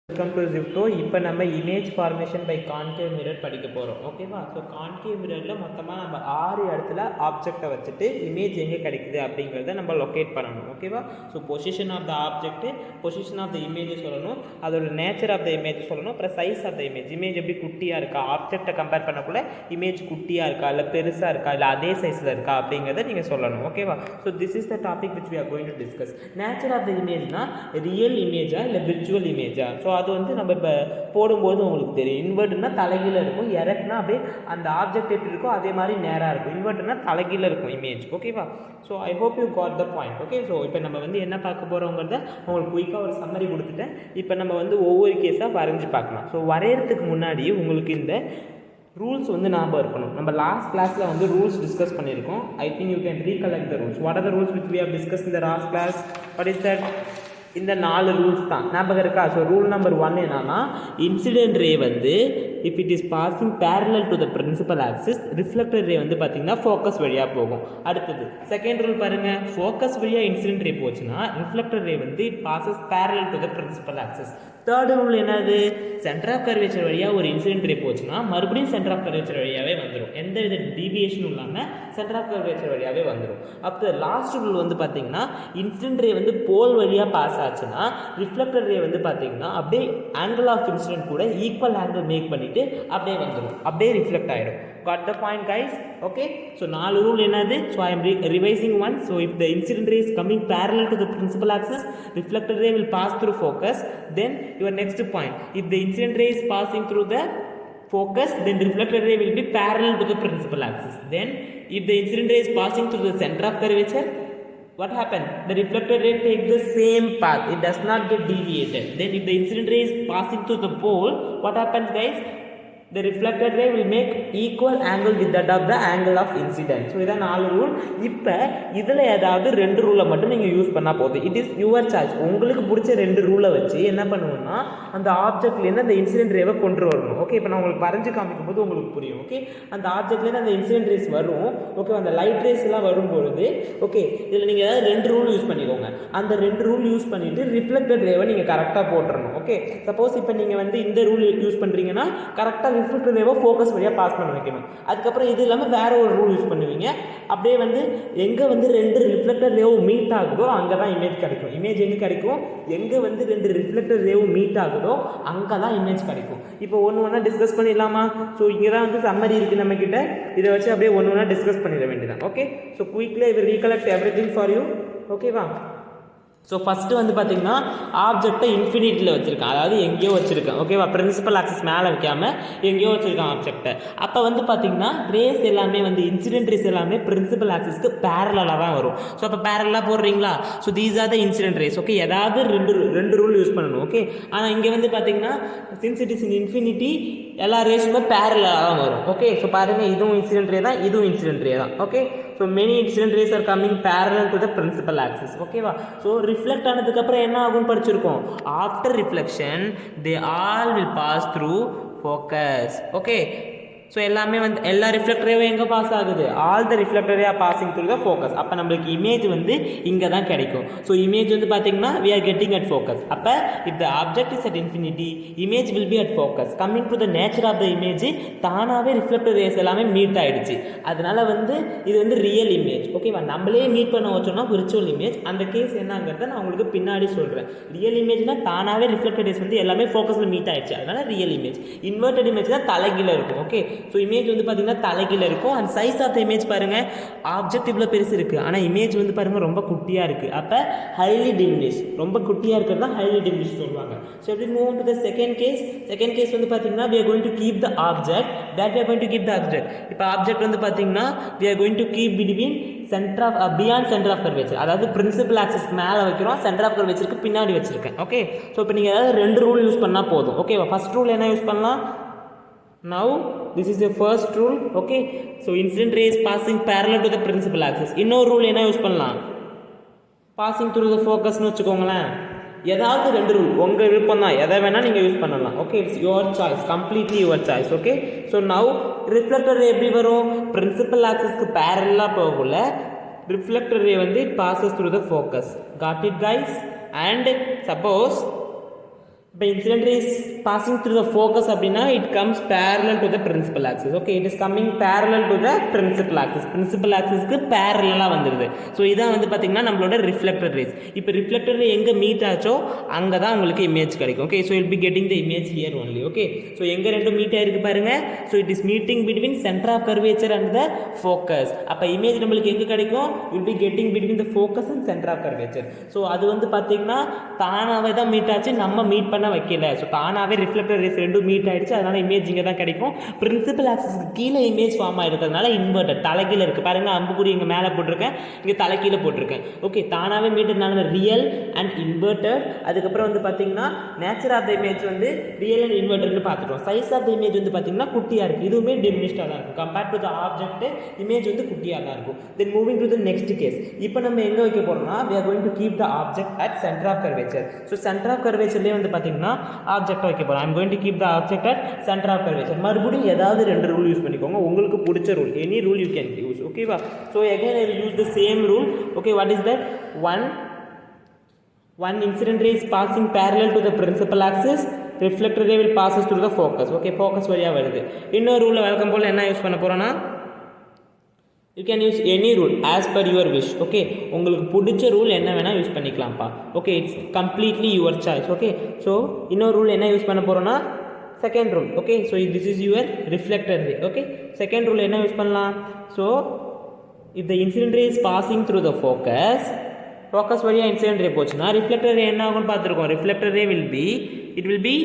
Welcome to ஜிப்டோ. இப்போ நம்ம image formation by concave mirror படிக்க போகிறோம். ஓகேவா? ஸோ கான்கேவ் மிரரில் மொத்தமாக நம்ம 6 இடத்துல ஆப்ஜெக்டை வச்சுட்டு இமேஜ் எங்கே கிடைக்குது அப்படிங்கிறத நம்ம லொக்கேட் பண்ணணும். ஓகேவா? So position of the object, position of the image சொல்லணும், அதோட நேச்சர் ஆஃப் த இமேஜ் சொல்லணும், அப்புறம் size of the image. Image எப்படி குட்டியாக இருக்கா, ஆப்ஜெக்டை கம்பேர் பண்ணக்குள்ள இமேஜ் குட்டியாக இருக்கா இல்லை பெருசாக இருக்கா இல்லை அதே சைஸில் இருக்கா அப்படிங்கிறத நீங்கள் சொல்லணும். ஓகேவா? So this is the topic which we are going to discuss. Nature of the இமேஜ்னா ரியல் இமேஜா இல்லை விர்ச்சுவல் இமேஜா? ஸோ அது வந்து நம்ம இப்போ போடும்போது உங்களுக்கு தெரியும். இன்வெர்ட்னா தலைகீழ இருக்கும், எரக்ட்னா அப்படியே அந்த ஆப்ஜெக்ட் எப்படி இருக்கோ அதே மாதிரி நேராக இருக்கும். இன்வெர்ட்னா தலைகீழ இருக்கும் இமேஜ். ஓகேவா? So I hope you got the point. Okay, so இப்போ நம்ம வந்து என்ன பார்க்க போகிறோங்கிறத உங்களுக்கு குயிக்காக ஒரு சம்மரி கொடுத்துட்டேன். இப்போ நம்ம வந்து ஒவ்வொரு கேஸாக வரைஞ்சி பார்க்கலாம். ஸோ வரைகிறதுக்கு முன்னாடி உங்களுக்கு இந்த ரூல்ஸ் வந்து ஞாபகம் இருக்கணும். நம்ம லாஸ்ட் கிளாஸில் வந்து ரூல்ஸ் டிஸ்கஸ் பண்ணியிருக்கோம். I think you can recollect the rules. What are the rules which we have discuss in the last class? What is that? இந்த 4 ரூல்ஸ் தான் ஞாபகம் இருக்கா? ஸோ ரூல் நம்பர் 1 என்னன்னா, இன்சிடென்ட் ரே வந்து if it is passing parallel to the principal axis, reflected ray வந்து பார்த்தீங்கன்னா focus வழியாக போகும். அடுத்தது செகண்ட் ரூல் பாருங்கள், ஃபோக்கஸ் வழியாக இன்சிடென்ட் ரே போச்சுன்னா ரிஃப்ளெக்டட் ரே வந்து it passes parallel to the principal axis. Third rule என்னது? சென்டர் ஆஃப் கர்வேச்சர் வழியாக ஒரு இன்சிடென்ட் ரே போச்சுன்னா மறுபடியும் சென்டர் ஆஃப் கர்வேச்சர் வழியாகவே வந்துடும். எந்த வித டீவியேஷனும் இல்லாமல் சென்டர் ஆஃப் கர்வேச்சர் வழியாகவே வந்துடும். அப்போ லாஸ்ட் ரூல் வந்து பார்த்தீங்கன்னா, இன்சிடென்ட் ரே வந்து போல் வழியாக பாஸ் ஆச்சுன்னா ரிஃப்ளெக்டட் ரே வந்து பார்த்தீங்கன்னா அப்படியே ஆங்கிள் ஆஃப் இன்சிடென்ட் கூட ஈக்குவல் ஆங்கிள் மேக் பண்ணிட்டு அப்படியே வந்துடும், அப்படியே ரிஃப்ளெக்ட் ஆகிடும். Got the point, guys? Okay, so 4 rule என்னது? So I am revising one. So if the incident ray is coming parallel to the principal axis, reflected ray will pass through focus. Then your next point, if the incident ray is passing through the focus, then the reflected ray will be parallel to the principal axis. Then if the incident ray is passing through the center of curvature, what happened? The reflected ray takes the same path, it does not get deviated. Then if the incident ray is passing through the pole, what happens, guys? The reflected ray will make equal angle with that of the angle of incidence. So இதான் 4 rule. இப்போ இதில் ஏதாவது 2 ரூலை மட்டும் நீங்கள் use பண்ணால் போதும். It is your choice. உங்களுக்கு பிடிச்ச 2 ரூலை வச்சு என்ன பண்ணுவோம்னா, அந்த ஆப்ஜெக்ட்லேருந்து அந்த இன்சிடென்ட் ரேவை கொண்டு வரணும். ஓகே, இப்போ நான் உங்களுக்கு வரைஞ்சி காமிக்கும் போது உங்களுக்கு புரியும். ஓகே, அந்த ஆப்ஜெக்ட்லேருந்து அந்த இன்சிடென்ட் ரேஸ் வரும். ஓகே, அந்த லைட் ரேஸ் எல்லாம் வரும்பொழுது ஓகே இதில் நீங்கள் ஏதாவது 2 ரூல் யூஸ் பண்ணிக்கோங்க. அந்த 2 ரூல் யூஸ் பண்ணிவிட்டு ரிஃப்ளெக்டட் ரேவை நீங்கள் கரெக்டாக போட்டுறணும். ஓகே, சப்போஸ் இப்போ நீங்கள் வந்து இந்த ரூல் யூஸ் பண்ணுறீங்கன்னா கரெக்டாக ரிஃப்ளெக்டட் ரேவை ஃபோக்கஸ் வழியாக பாஸ் பண்ண வைக்கணும். அதுக்கப்புறம் இது இல்லாமல் வேறு ஒரு ரூல் யூஸ் பண்ணுவீங்க. அப்படியே வந்து எங்கே வந்து 2 ரிஃப்ளெக்டட் ரேவும் மீட் ஆகுதோ அங்கே தான் இமேஜ் கிடைக்கும். இமேஜ் எங்கே கிடைக்கும்? எங்கே வந்து 2 ரிஃப்ளெக்டட் ரேவும் மீட் ஆகுதோ அங்கே தான் இமேஜ் கிடைக்கும். இப்போ ஒன்று டிஸ்கஸ் பண்ணிடலாமா? ஸோ இங்கே தான் வந்து சம்மரி இருக்குது நம்மக்கிட்ட. இதை வச்சு அப்படியே ஒன்று டிஸ்கஸ் பண்ணிட வேண்டியதான். Okay, so quickly we recollect everything for you. ஓகேவா? ஸோ ஃபஸ்ட்டு வந்து பார்த்தீங்கன்னா ஆப்ஜெக்டை இன்ஃபினிட்டியில் வச்சுருக்கேன், அதாவது எங்கேயோ வச்சுருக்கேன். ஓகேவா? பிரின்சிபல் ஆக்சிஸ் மேலே வைக்காமல் எங்கேயோ வச்சுருக்கேன் ஆப்ஜெக்டை. அப்போ வந்து பார்த்தீங்கன்னா ரேஸ் எல்லாமே வந்து இன்சிடென்ட் ரேஸ் எல்லாமே பிரின்சிபல் ஆக்சிஸ்க்கு பேரலாக தான் வரும். ஸோ அப்போ பேரலாக போடுறீங்களா? So these are the incident race. Okay, ஏதாவது ரெண்டு ரூல் யூஸ் பண்ணணும். ஓகே, ஆனால் இங்கே வந்து பார்த்தீங்கன்னா since it is in infinity எல்லா ரேஸுமே பேரலாக தான் வரும். ஓகே, ஸோ பாருங்கள், இதுவும் இன்சிடென்ட் ரே தான், இதுவும் இன்சிடென்ட் ரே தான். Okay, so many incident rays are coming parallel to the principal axis. ஓகேவா? ஸோ ரிஃப்ளெக்ட் ஆனதுக்கப்புறம் என்ன ஆகும்னு படிச்சிருக்கோம். After reflection they all will pass through focus. Okay, so எல்லாமே வந்து எல்லா ரிஃப்ளெக்டரையும் எங்கே பாஸ் ஆகுது? ஆல் த ரிஃப்ளெக்டரையாக பாசிங் த்ரூ த ஃபோக்கஸ். அப்போ நம்மளுக்கு இமேஜ் வந்து இங்கே தான் கிடைக்கும். ஸோ இமேஜ் வந்து பார்த்தீங்கன்னா we are getting at focus. அப்போ if the object is at infinity, image will be at focus. Coming to the nature of the image, தானாகவே ரிஃப்ளெக்டர் ரேஸ் எல்லாமே மீட் ஆகிடுச்சு. அதனால வந்து இது வந்து ரியல் இமேஜ். ஓகேவா? நம்மளே மீட் பண்ண வச்சோம்னா விர்ச்சுவல் இமேஜ். அந்த கேஸ் என்னங்கிறத நான் உங்களுக்கு பின்னாடி சொல்கிறேன். ரியல் இமேஜ்னா தானாகவே ரிஃப்ளெக்டர் ரேஸ் வந்து எல்லாமே ஃபோக்கஸில் மீட் ஆகிடுச்சு, அதனால ரியல் இமேஜ். இன்வெர்டட் இமேஜ் தான் தலைகீழ இருக்கும். ஓகே, ஸோ இமேஜ் வந்து பார்த்தீங்கன்னா தலைகீழ இருக்கும். And size of the image பாருங்கள், ஆப்ஜெக்ட் இவ்வளோ பெருசு இருக்குது, ஆனால் இமேஜ் வந்து பாருங்கள் ரொம்ப குட்டியாக இருக்குது. அப்போ ஹைலி டிமினிஷ், ரொம்ப குட்டியாக இருக்கிறது தான் ஹைலி டிமினிஷ் சொல்லுவாங்க. ஸோ எப்படி move to the second case? Second case வந்து பார்த்தீங்கன்னா we are going to keep the object, that we are going to keep the object. இப்போ ஆப்ஜெக்ட் வந்து பார்த்தீங்கன்னா we are going to keep between centre of beyond centre of curvature, அதாவது principal axis மேலே வைக்கிறோம், centre of கர்வேச்சருக்கு பின்னாடி வச்சிருக்கேன். Okay, so இப்போ நீங்கள் ஏதாவது 2 ரூல் யூஸ் பண்ணால் போதும். ஓகேவா? ஃபர்ஸ்ட் ரூல் என்ன யூஸ் பண்ணலாம்? Now this is the first rule. Okay, so incident ray is passing parallel to the principal axis. இன்னொரு ரூல் என்ன யூஸ் பண்ணலாம்? passing through the focus னு வச்சுக்கோங்களேன். ஏதாவது 2 ரூல் உங்கள் விருப்பம் தான், எதை வேணால் நீங்கள் யூஸ் பண்ணலாம். Okay, it's your choice, completely your choice. Okay, so now reflector ray எப்படி வரும்? பிரின்சிபல் ஆக்சிஸ்க்கு பேரலாக போகல, ரிஃப்ளெக்டர் ரே வந்து passes through the focus. Got it guys? And suppose இப்போ incident rays passing through the focus அப்படின்னா it comes parallel to the principal axis. Okay, it is coming parallel to the principal axis. Principal ஆக்சிஸ்க்கு பேரலாக வந்துடுது. So இதான் வந்து பார்த்திங்கன்னா நம்மளோட reflected rays. இப்போ ரிஃப்ளெக்டட் ரே எங்கே மீட் ஆச்சோ அங்கே தான் உங்களுக்கு இமேஜ் கிடைக்கும். Okay, so I'll be getting the image here only. Okay, so எங்கே ரெண்டும் மீட் ஆகிருக்கு பாருங்கள். So it is meeting between centre of curvature and the focus. அப்போ இமேஜ் நம்மளுக்கு எங்கே கிடைக்கும்? Will be getting between the focus and centre of curvature. So அது வந்து பார்த்திங்கன்னா தானாகவே தான் மீட் ஆச்சு, நம்ம மீட் பண்ண வைக்கல. ஸோ தானாகவே ரிஃப்ளெக்டர் ரேஸ் ரெண்டும் மீட் ஆகிடுச்சு, அதனால் இமேஜ் இங்கே தான் கிடைக்கும். பிரின்சிபல் ஆக்சிஸ்க்கு கீழே இமேஜ் ஃபார்ம் ஆகிருக்கிறதுனால இன்வெர்டட் தலைகீழ இருக்குது பாருங்கள். அம்புக்குறி இங்கே மேலே போட்டிருக்கேன், இங்கே தலைக்கீழே போட்டிருக்கேன். ஓகே, தானாகவே மீட்டதுனால ரியல் அண்ட் இன்வெர்டட். அதுக்கப்புறம் வந்து பார்த்தீங்கன்னா நேச்சர் ஆஃப் த இமேஜ் வந்து ரியல் அண்ட் இன்வெர்டட்னு பார்த்துட்டோம். சைஸ் ஆஃப் த இமேஜ் வந்து பார்த்தீங்கன்னா குட்டியாக இருக்குது, இதுவுமே டிமினிஷ்டாக தான் இருக்கும். Compared to the object image வந்து குட்டியாக தான் இருக்கும். Then moving to the next case. இப்போ நம்ம எங்கே வைக்க போகிறோம்னா we are going to keep the object at center of curvature. So centre of கர்வேச்சர்லேயே வந்து பார்த்தீங்கன்னா ஆப்ஜெக்டாக வைக்க போகிறோம். I'm going to keep the object at centre of curvature. மறுபடியும் ஏதாவது 2 ரூல் யூஸ் பண்ணிக்கோங்க, உங்களுக்கு பிடிச்ச rule, any rule you can use. ஓகேவா? So again I will use the same rule. Okay, what is that? One incident ray is passing parallel to the principal axis, reflector ray will passes through the focus. Okay, focus வழியாக வருது. இன்னொரு rule வழக்கம் போல் என்ன use பண்ண போகிறோன்னா you can use any rule as per your wish. Okay, உங்களுக்கு பிடிச்ச rule என்ன வேணால் யூஸ் பண்ணிக்கலாம்ப்பா. Okay, it's completely your choice. Okay, so இன்னொரு ரூல் என்ன யூஸ் பண்ண போகிறோன்னா second rule. Okay, so this is your reflector ray. Okay, second rule என்ன யூஸ் பண்ணலாம்? So if the incident ray is passing through the focus வழியாக incident ray போச்சுன்னா reflector ray என்ன ஆகும்னு பார்த்துருக்கோம். Reflector ray it will be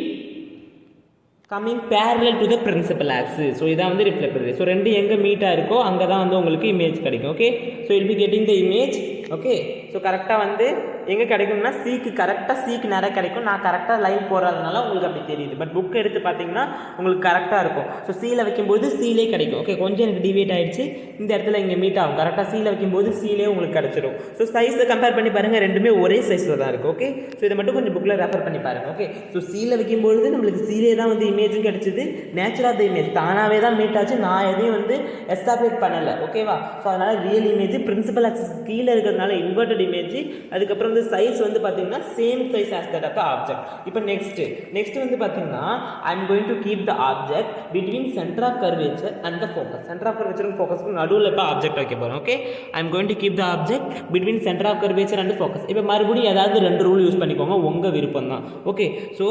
coming parallel to the principal axis. So இதான் வந்து reflector ray. So ரெண்டு எங்கே மீட்டாக இருக்கோ அங்கே தான் வந்து உங்களுக்கு இமேஜ் கிடைக்கும். Okay, so I'll be getting the image. Okay, so கரெக்டாக வந்து எங்கே கிடைக்கும்னா சீக்கு நிறைய கிடைக்கும். நான் கரெக்டாக லைன் போடுறதுனால உங்களுக்கு அப்படி தெரியுது. பட் புக் எடுத்து பார்த்தீங்கன்னா உங்களுக்கு கரெக்டாக இருக்கும். ஸோ சீல வைக்கும்போது சீலே கிடைக்கும். ஓகே, கொஞ்சம் எனக்கு டிவியேட் ஆகிடுச்சு, இந்த இடத்துல இங்கே மீட் ஆகும். கரெக்டாக சீல வைக்கும்போது சீலே உங்களுக்கு கிடச்சிடும். ஸோ சைஸை கம்பேர் பண்ணி பாருங்கள், ரெண்டுமே ஒரே சைஸில் தான் இருக்குது. ஓகே, ஸோ இதை மட்டும் கொஞ்சம் புக்கில் ரெஃபர் பண்ணி பாருங்கள். ஓகே, ஸோ சீல வைக்கும்போது நம்மளுக்கு சீலே தான் வந்து இமேஜும் கிடச்சிது. நேச்சர் ஆஃப் த இமேஜ் தானாகவே தான் மீட் ஆச்சு, நான் எதையும் வந்து எஸ்டாப்ளிஷ் பண்ணலை. ஓகேவா? ஸோ அதனால் ரியல் இமேஜ் பிரின்சிபல் ஆக்சிஸ் கீழே இருக்கிறதுனால இன்வெர்டட் இமேஜ். அதுக்கப்புறம் வந்து சைஸ் வந்து பார்த்தீங்கன்னா same size as that of the object. இப்போ நெக்ஸ்ட் வந்து பார்த்தீங்கன்னா I am going to keep the object between centre of curvature and the focus. Centre of கர்வேச்சரும் ஃபோக்கஸ்க்கு நடுவில் இப்போ ஆப்ஜெக்ட் வைக்க போகிறோம். Okay, I am going to keep the object between centre of curvature and focus. இப்போ மறுபடியும் ஏதாவது 2 rule use பண்ணிக்கோங்க, உங்கள் விருப்பம் தான். Okay, so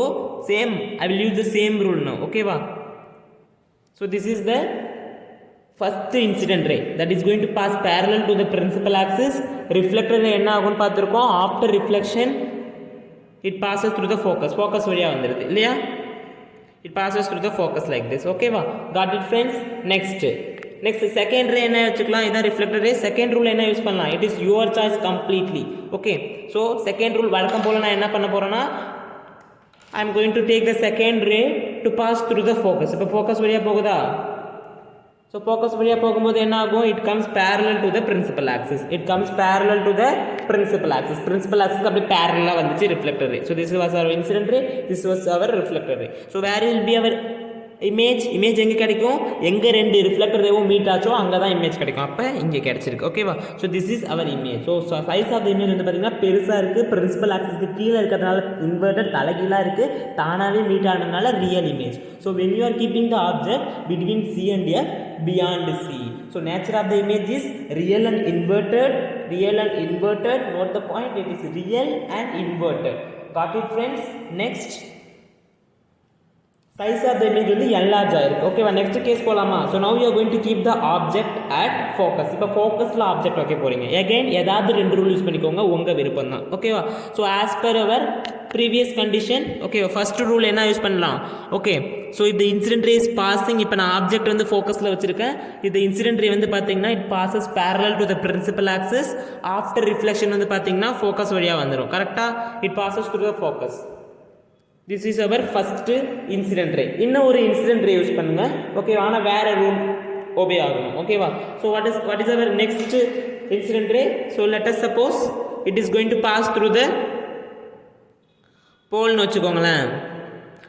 same I will use the same rule no. ஓகேவா? So this is the first incident ray that is going to pass parallel to the principal axis. Reflector ray என்ன ஆகும்னு பார்த்துருக்கோம். after reflection it passes through the focus வழியாக வந்துடுது இல்லையா? it passes through the focus like this. ஓகேவா? got it friends? next second ray என்ன வச்சுக்கலாம்? இதான் ரிஃப்ளெக்டர் ரே. செகண்ட் ரூல் என்ன யூஸ் பண்ணலாம்? It is your choice completely. Okay, so second rule வழக்கம் போல் நான் என்ன பண்ண போகிறேன்னா I am going to take the second ray to pass through the focus. இப்போ ஃபோக்கஸ் வழியாக போகுதா? ஸோ ஃபோக்கஸ் வழியாக போகும்போது என்ன ஆகும்? It comes parallel to the principal axis. Principal ஆக்சிஸ்க்கு அப்படி பேரலாக வந்துச்சு reflector ray. So this was our incident ray, this was our reflector ray. So where will be our image எங்கே கிடைக்கும்? எங்கே 2 ரிஃப்ளெக்டர் ரேவும் மீட் ஆச்சோ அங்கே தான் இமேஜ் கிடைக்கும். அப்போ இங்கே கிடச்சிருக்கு. ஓகேவா? So this is our image. So size of the image வந்து பார்த்தீங்கன்னா பெருசாக இருக்குது, பிரின்சிபல் ஆக்சிஸ்க்கு கீழே இருக்கிறதுனால இன்வெர்டட் தலைகீழாக இருக்குது, தானாகவே மீட் ஆனதுனால real image. So when you are keeping the object between C and F beyond C. So nature of the image is real and inverted. Note the point, it is real and inverted. Got it friends? Next, size of the image வந்து enlarge ஆயிருக்கு. ஓகேவா? Next case போகலாமா? So now you are going to keep the object at focus. இப்போ ஃபோக்கஸில் object வைக்க போகிறீங்க. Again ஏதாவது 2 rule use பண்ணிக்கோங்க, உங்கள் விருப்பம் தான். ஓகேவா? So as per our previous condition. Okay, first rule என்ன யூஸ் பண்ணலாம்? ஓகே, ஸோ இந்த இன்சிடென்ட் ரே இஸ் பாசிங். இப்போ நான் ஆப்ஜெக்ட் வந்து ஃபோக்கஸில் வச்சிருக்கேன். இந்த இன்சிடென்ட் ரே வந்து பார்த்தீங்கன்னா it passes parallel to the principal axis. After reflection வந்து பார்த்தீங்கன்னா ஃபோக்கஸ் வழியாக வந்துடும். கரெக்டாக? It passes to the focus. This is our first incident ray. இன்னும் ஒரு இன்சிடென்ட் ரே யூஸ் பண்ணுங்க. ஓகே, ஆனால் வேறு ரூல் ஒபே ஆகணும். ஓகேவா? So what is our next incident ray? So let us suppose it is going to pass through the போல்னு வச்சுக்கோங்களேன்.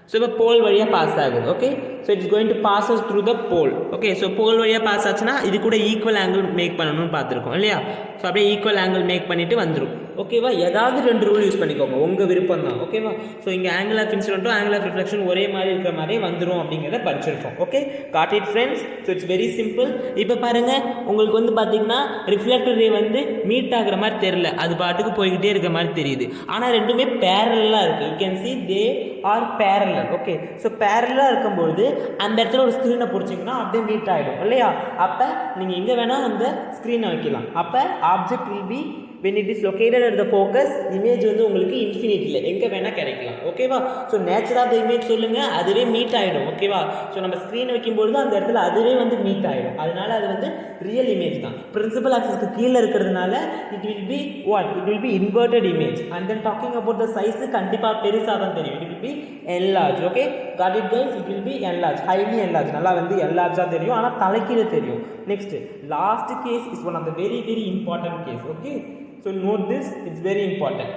So இப்போ போல் வழியாக பாஸ் ஆகுது. Okay, so it's going to pass us through the pole. Okay, so pole வழியாக pass ஆச்சுன்னா இது கூட equal angle make பண்ணணும்னு பார்த்துருக்கோம் இல்லையா. ஸோ அப்படியே ஈக்குவல் ஆங்கிள் மேக் பண்ணிவிட்டு வந்துடும். ஓகேவா, ஏதாவது 2 ரூல் யூஸ் பண்ணிக்கோங்க, உங்கள் விருப்பம் தான். ஓகேவா, ஸோ இங்கே ஆங்கிள் ஆஃப் இன்சிடென்ட்டும் ஆங்கிள் ஆஃப் ரிஃப்ளெக்ஷன் ஒரே மாதிரி இருக்கிற மாதிரியே வந்துடும் அப்படிங்கிறத படிச்சிருக்கோம். Okay, got it friends. So it's very simple. இப்போ பாருங்கள், உங்களுக்கு வந்து பார்த்தீங்கன்னா ரிஃப்ளெக்டர் ரே வந்து மீட் ஆகிற மாதிரி தெரியல, அது பாட்டுக்கு போய்கிட்டே இருக்கிற மாதிரி தெரியுது. ஆனால் ரெண்டுமே பேரலாக இருக்குது. You can see they are parallel. Okay, so பேரலாக இருக்கும்போது அந்த இடத்துல ஒரு ஸ்க்ரீனை பிடிச்சிங்கன்னா அப்படியே மீட் ஆகிடும் இல்லையா. அப்போ நீங்கள் எங்கே வேணால் அந்த ஸ்க்ரீனை வைக்கலாம். அப்போ object will be when it is located at the focus, image வந்து உங்களுக்கு இன்ஃபினிட்டியில் எங்கே வேணால் கிடைக்கலாம். ஓகேவா, so nature of the image சொல்லுங்கள், அதுவே மீட் ஆகிடும். ஓகேவா, ஸோ நம்ம ஸ்க்ரீன் வைக்கும்போது அந்த இடத்துல அதுவே வந்து மீட் ஆகிடும். அதனால அது வந்து ரியல் இமேஜ் தான். பிரின்சிபல் ஆக்சஸ்க்கு கீழே இருக்கிறதுனால it will be what, it will be inverted image. And then talking about the size கண்டிப்பாக பெருசாக தான் தெரியும். It will be enlarged. Okay, got it guys, it will be enlarged, highly enlarged. நல்லா வந்து enlarged தெரியும், ஆனால் தலைக்கீழே தெரியும். Next last case is one of the very very important case. Okay, so note this, it's very important,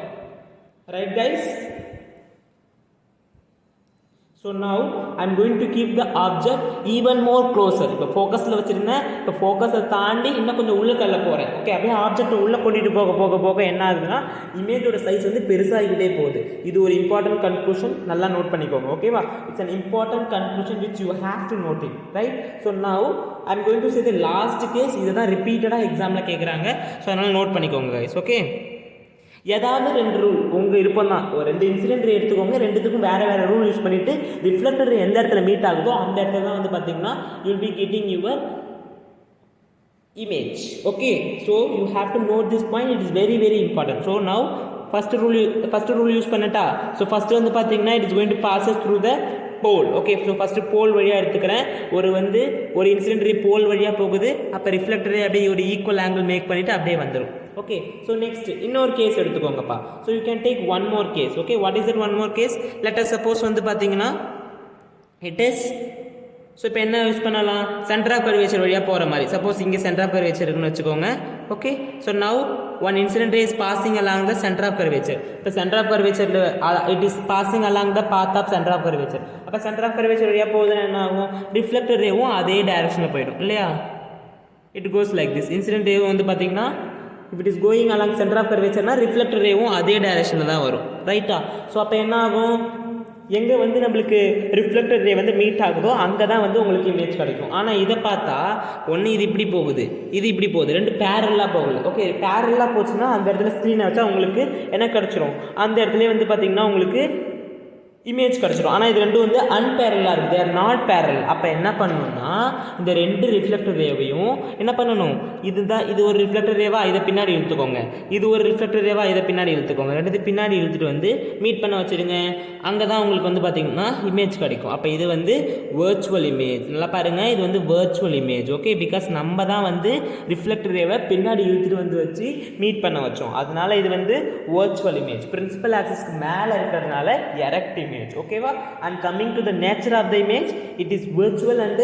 right guys. So now I'm going to keep the object even more closer. இப்போ ஃபோக்கஸில் வச்சுருந்தேன், இப்போ ஃபோக்கஸை தாண்டி இன்னும் கொஞ்சம் உள்ளே தள்ள போகிறேன். Okay, அப்படியே ஆப்ஜெக்ட் உள்ளே கொண்டுட்டு போக என்ன ஆகுதுன்னா இமேஜோட சைஸ் வந்து பெருசாகிக்கிட்டே போகுது. இது ஒரு இம்பார்ட்டன்ட் கன்க்ளூஷன், நல்லா நோட் பண்ணிக்கோங்க. ஓகேவா, it's an important conclusion which you have to note it, right. So now I'm going to say the last case. இதை தான் ரிப்பீட்டடாக எக்ஸாமில் கேட்குறாங்க. ஸோ அதனால் நோட் பண்ணிக்கோங்க கைஸ். ஓகே, ஏதாவது 2 ரூல் உங்கள் விருப்பம் தான். ஒரு 2 இன்சிடென்ட் ரே எடுத்துக்கோங்க, ரெண்டுத்துக்கும் வேறு ரூல் யூஸ் பண்ணிவிட்டு ரிஃப்ளெக்டர் எந்த இடத்துல மீட் ஆகுதோ அந்த இடத்துல தான் வந்து பார்த்தீங்கன்னா you will be getting your image. Okay, so you have to note this point, it is very very important. So now first rule use பண்ணட்டா. So first வந்து பார்த்தீங்கன்னா it is going to pass us through the pole. Okay, so first pole வழியாக எடுத்துக்கிறேன். ஒரு incident ரே போல் வழியாக போகுது, அப்போ ரிஃப்ளெக்டரே அப்படியே ஒரு ஈக்குவல் ஆங்கிள் மேக் பண்ணிவிட்டு அப்படியே வந்துடும். ஓகே, ஸோ நெக்ஸ்ட் இன்னொரு கேஸ் எடுத்துக்கோங்கப்பா. So you can take one more case. Okay, what is it one more case? Let us suppose வந்து பார்த்தீங்கன்னா இட் இஸ், ஸோ இப்போ என்ன யூஸ் பண்ணலாம், சென்டர் ஆஃப் கர்வேச்சர் வழியாக போகிற மாதிரி. சப்போஸ் இங்கே சென்டர் ஆஃப் கர்வேச்சர் இருக்குன்னு வச்சுக்கோங்க. Okay, so now one incident ray is passing along the centre of curvature. இப்போ சென்டர் ஆஃப் கர்வேச்சரில் it is passing along the path of centre of curvature. அப்போ centre of curvature வழியாக போகுதுன்னா என்ன ஆகும், reflector ரேவும் அதே டைரக்ஷனில் போயிடும் இல்லையா. It goes like this. Incident ரேவும் வந்து பார்த்தீங்கன்னா if it is going along centre of கர்வேச்சர்னா ரிஃப்ளெக்டர் ரேவும் அதே டைரக்ஷனில் தான் வரும், ரைட்டா. ஸோ அப்போ என்ன ஆகும், எங்கே வந்து நம்மளுக்கு ரிஃப்ளெக்டர் ரே வந்து மீட் ஆகுதோ அங்கே தான் வந்து உங்களுக்கு இமேஜ் கிடைக்கும். ஆனால் இதை பார்த்தா ஒன்று இது இப்படி போகுது, இது இப்படி போகுது, ரெண்டு பேரலாக போகுது. ஓகே, பேரலாக போச்சுன்னா அந்த இடத்துல ஸ்க்ரீனை வச்சா உங்களுக்கு என்ன கிடச்சிரும், அந்த இடத்துலேயே வந்து பார்த்திங்கன்னா உங்களுக்கு இமேஜ் கிடச்சிடும். ஆனால் இது ரெண்டும் வந்து அன்பேரலாக இருக்குது, தேர் நாட் பேரல். அப்போ என்ன பண்ணணும்னா இந்த 2 ரிஃப்ளெக்டர் ரேவையும் என்ன பண்ணணும், இது ஒரு ரிஃப்ளெக்டர் ரேவா, இதை பின்னாடி இழுத்துக்கோங்க, இது ஒரு ரிஃப்ளெக்டர் ரேவா, இதை பின்னாடி இழுத்துக்கோங்க, ரெண்டு பின்னாடி இழுத்துட்டு வந்து மீட் பண்ண வச்சுடுங்க. அங்கே தான் உங்களுக்கு வந்து பார்த்திங்கன்னா இமேஜ் கிடைக்கும். அப்போ இது வந்து வேர்ச்சுவல் இமேஜ். நல்லா பாருங்கள், இது வந்து வேர்ச்சுவல் இமேஜ். ஓகே, பிகாஸ் நம்ம தான் வந்து ரிஃப்ளெக்டர் ரேவை பின்னாடி இழுத்துட்டு வந்து வச்சு மீட் பண்ண வச்சோம். அதனால இது வந்து வேர்ச்சுவல் இமேஜ். பிரின்சிபல் ஆக்சிஸ்க்கு மேலே இருக்கிறதுனால எரெக்ட் இமேஜ். ஓகேவா, and coming to the nature of the image, it is virtual and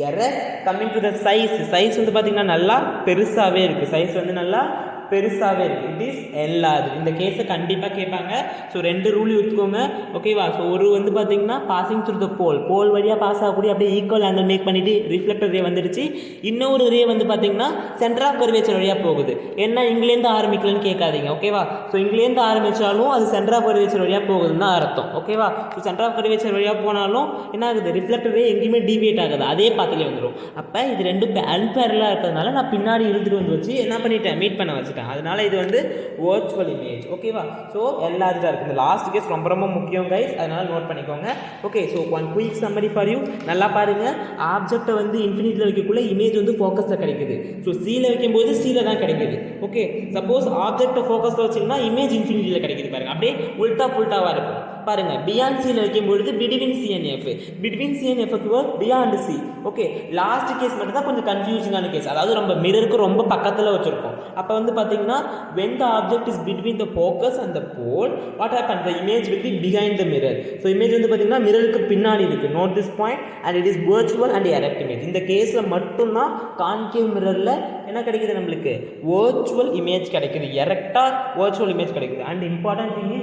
erect. coming to the size வந்து பார்த்தீங்கன்னா நல்லா பெருசாகவே இருக்குது, சைஸ் வந்து நல்லா பெருசாகவே இருக்குது. It is enlarged. இந்த கேஸை கண்டிப்பாக கேட்பாங்க. ஸோ 2 ரூல் எடுத்துக்கோங்க. ஓகேவா, ஸோ ஒரு வந்து பார்த்தீங்கன்னா பாசிங் த்ரூ த போல் வழியாக பாஸ் ஆகக்கூடிய அப்படியே ஈக்குவல் ஆங்கிள் மேக் பண்ணிவிட்டு ரிஃப்ளெக்டர் ரே வந்துடுச்சு. இன்னொரு ரே வந்து பார்த்தீங்கன்னா சென்டர் ஆஃப் கர்வேச்சர் வழியாக போகுது. என்ன இங்கிலேருந்து ஆரம்பிக்கலன்னு கேட்காதீங்க. ஓகேவா, ஸோ இங்கிலேருந்து ஆரம்பித்தாலும் அது சென்டர் ஆஃப் கர்வேச்சர் வழியாக போகுதுன்னு தான் அர்த்தம். ஓகேவா, ஸோ சென்டர் ஆஃப் கர்வேச்சர் வழியாக போனாலும் என்ன ஆகுது, ரிஃப்ளெக்டர் ரே எங்கேயுமே டீவியேட் ஆகுது, அதே பாத்திலே வந்துடும். அப்போ இது ரெண்டும் அன்பேரலாக இருக்கிறதுனால நான் பின்னாடி இழுத்துட்டு வந்து வச்சு என்ன பண்ணிட்டேன், மீட் பண்ண வச்சுட்டேன். அதனால இது வந்து வேர்ச்சுவல் இமேஜ். ஓகேவா, ஸோ எல்லாரும் இருக்குது. இந்த லாஸ்ட் கேஸ் ரொம்ப ரொம்ப முக்கியம் கைஸ், அதனால நோட் பண்ணிக்கோங்க. Okay, so one quick summary for you. நல்லா பாருங்க, ஆப்ஜெக்டை வந்து இன்ஃபினிட்டியில் வைக்கக்குள்ள இமேஜ் வந்து ஃபோக்கஸில் கிடைக்குது. ஸோ சீல வைக்கும்போது சீல தான் கிடைக்குது. ஓகே, சப்போஸ் ஆப்ஜெக்டை ஃபோக்கஸில் வச்சிங்கன்னா இமேஜ் இன்ஃபினிட்டியில் கிடைக்குது. பாருங்க, அப்படியே உல்டா புல்டாவாக இருக்கும். பாருங்க, பியாண்ட் சியில் வைக்கும்பொழுது between C and F, between C and எஃப்க்கு beyond C. Okay, last case மட்டும் தான் கொஞ்சம் கன்ஃபியூசிங்கான கேஸ். அதாவது நம்ம மிரருக்கு ரொம்ப பக்கத்தில் வச்சுருக்கோம். அப்போ வந்து பார்த்தீங்கன்னா when the object is between the focus and the pole, what happens, the image will be behind the mirror. So image வந்து பார்த்தீங்கன்னா மிரருக்கு பின்னாடி இருக்குது. Note this point, and it is virtual and erect image. இந்த கேஸில் மட்டும்தான் concave மிரரில் என்ன கிடைக்குது, நம்மளுக்கு virtual image கிடைக்குது, எரெக்டாக virtual image கிடைக்குது. And important thing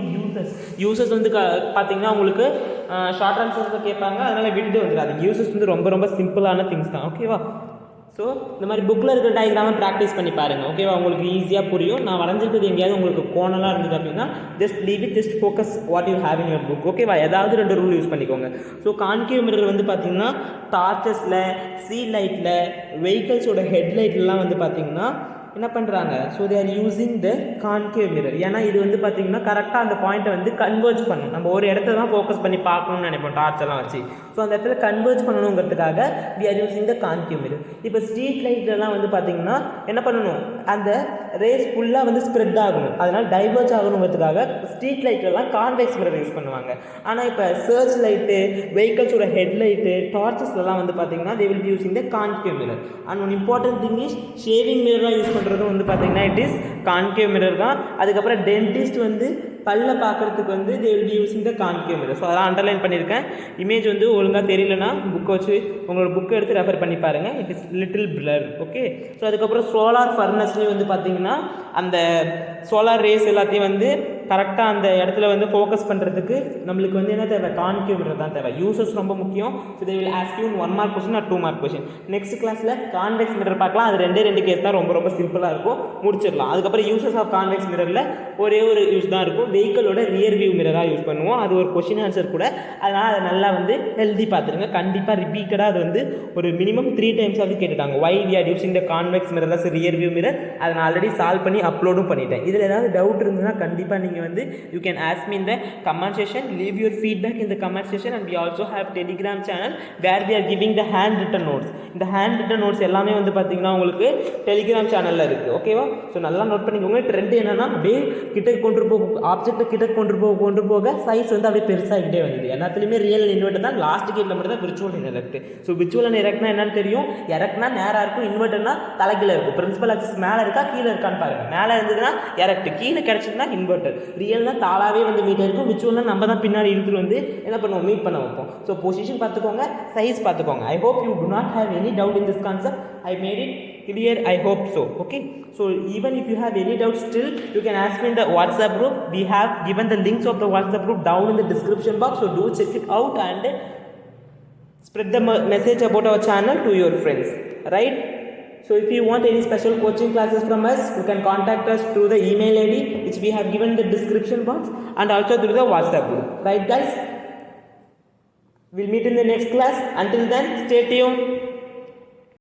is uses வந்து பார்த்தீங்கன்னா உங்களுக்கு ஷார்ட் ஆன்சர்ஸில் கேட்பாங்க, அதனால் விட்டுட்டு வந்துடாது. யூசஸ் வந்து ரொம்ப ரொம்ப சிம்பிளான திங்ஸ் தான். ஓகேவா? ஸோ இந்த மாதிரி புக்கில் இருக்கிற டயக்ராமை ப்ராக்டிஸ் பண்ணி பாருங்கள். ஓகேவா? உங்களுக்கு ஈஸியாக புரியும். நான் வரைஞ்சிருக்கிறது எங்கேயாவது உங்களுக்கு கோணலாக இருந்தது அப்படின்னா just leave it, just focus what you have in your book. ஓகேவா? ஏதாவது 2 ரூல் யூஸ் பண்ணிக்கோங்க. ஸோ கான்கேவ் மிரர் வந்து பார்த்தீங்கன்னா டார்ச்சஸில், சீ லைட்டில், வெஹிக்கல்ஸோட ஹெட்லைட்லாம் வந்து பார்த்தீங்கன்னா என்ன பண்ணுறாங்க, so they are using the concave mirror. ஏன்னா இது வந்து பார்த்தீங்கன்னா கரெக்டாக அந்த பாயிண்ட்டை வந்து கன்வெர்ஜ் பண்ணணும். நம்ம ஒரு இடத்த தான் ஃபோக்கஸ் பண்ணி பார்க்கணும்னு நினைப்போம் டார்ச் எல்லாம் வச்சு. ஸோ அந்த இடத்துல கன்வெர்ஜ் பண்ணணுங்கிறதுக்காக we are using the concave mirror. இப்போ ஸ்ட்ரீட் லைட்லலாம் வந்து பார்த்தீங்கன்னா என்ன பண்ணணும், அந்த ரேஸ் ஃபுல்லாக வந்து ஸ்ப்ரெட் ஆகணும், அதனால் டைவர்ஜ் ஆகணுங்கிறதுக்காக ஸ்ட்ரீட் லைட்லலாம் கான்வெக்ஸ் மிரர் யூஸ் பண்ணுவாங்க. ஆனால் இப்போ சர்ச் லைட்டு, வெஹிக்கல்ஸோட ஹெட்லைட்டு, டார்ச்சஸ்லாம் வந்து பார்த்தீங்கன்னா they will be using the concave mirror. And one important thing is shaving மிரராக யூஸ் பண்ணுறதும் வந்து பார்த்தீங்கன்னா இட் இஸ் கான்கேவ் மிரர் தான். அதுக்கப்புறம் டென்டிஸ்ட் வந்து பல்ல பார்க்குறதுக்கு வந்து தே will be using the concave mirror. So அதெல்லாம் அண்டர்லைன் பண்ணியிருக்கேன். இமேஜ் வந்து ஒழுங்காக தெரியலனா புக்கை வச்சு உங்களோட புக்கை எடுத்து ரெஃபர் பண்ணி பாருங்கள். It is little blur. Okay. So அதுக்கப்புறம் சோலார் ஃபர்னஸ்லேயும் வந்து பார்த்தீங்கன்னா அந்த சோலார் ரேஸ் எல்லாத்தையும் வந்து கரெக்டாக அந்த இடத்துல வந்து ஃபோக்கஸ் பண்ணுறதுக்கு நம்மளுக்கு வந்து என்ன தேவை, கான்கேவ் மிரர் தான் தேவை. யூசஸ் ரொம்ப முக்கியம். So they will ask you 1 mark question or 2 mark question. Next கிளாஸில் கான்வெக்ஸ் மிரர் பார்க்கலாம். அது 2 கேஸ் தான், ரொம்ப ரொம்ப சிம்பிளாக இருக்கும், முடிச்சிடலாம். அதுக்கப்புறம் யூசஸ் ஆஃப் கான்வெக்ஸ் மிரரில் ஒரே ஒரு யூஸ் தான் இருக்கும், வெஹிக்கலோட ரியர் வியூ மிரராக யூஸ் பண்ணுவோம். அது ஒரு கொஸ்டின் ஆன்சர் கூட, அதனால் அதை நல்லா வந்து ஹெல்தி பார்த்துருங்க. கண்டிப்பாக ரிப்பீட்டடாக அது வந்து ஒரு மினிமம் 3 டைம்ஸாவது கேட்டுட்டாங்க. Why we are using the convex mirror as rear view mirror. அதை நான் ஆல்ரெடி சால்வ் பண்ணி அப்லோடும் பண்ணிட்டேன். இதில் ஏதாவது டவுட் இருந்ததுன்னா கண்டிப்பாக நீங்கள் வந்து you can ask me in the comment section, leave your feedback in the comment section. And we also have Telegram channel where we are giving the hand written notes. இந்த hand written notes எல்லாமே வந்து பார்த்தீங்கன்னா உங்களுக்கு Telegram சேனலில் இருக்குது. ஓகேவா? So நல்லா note பண்ணிக்கோங்க. ட்ரெண்ட் என்னன்னா அப்படியே கிட்ட கொண்டு ஆப்ஜெக்ட்டை கிட்ட கொண்டு போக சைஸ் வந்து அப்படியே பெருசாகிட்டே வந்தது. எல்லாத்துலேயுமே ரியல் இன்வெர்ட்டர் தான், லாஸ்ட் கேட்டில் மட்டும் தான் virtual and erect. So virtual and எரெக்ட்னா என்னன்னு தெரியும், எரெக்ட்னா நேராக இருக்கும், இன்வெர்ட்டர்னா தலைகீழ இருக்கும். பிரின்சிபல் ஆக்சிஸ் மேலே இருக்கா கீழே இருக்கான்னு பாருங்கள். மேலே இருந்ததுன்னா எரெக்ட், கீழே கிடச்சதுன்னா இன்வெர்ட்டர். ரியல்னா தாளாவே வந்து மீட் இருக்கும், விர்ச்சுவல்னா நம்ம தான் பின்னாடி இழுத்துட்டு வந்து என்ன பண்ணுவோம், மீட் பண்ண வைப்போம். ஸோ பொசிஷன் பார்த்துக்கோங்க, சைஸ் பார்த்துக்கோங்க. ஐ hope you do not have any doubt in this concept. I made it clear, I hope so. Okay, so even if you have any doubt still, you can ask me in the WhatsApp group. We have given the links of the WhatsApp group down in the description box, so do check it out and spread the message about our channel to your friends, right? So if you want any special coaching classes from us, you can contact us through the email ID which we have given in the description box, and also through the WhatsApp group, right guys? We'll meet in the next class. Until then, stay tuned.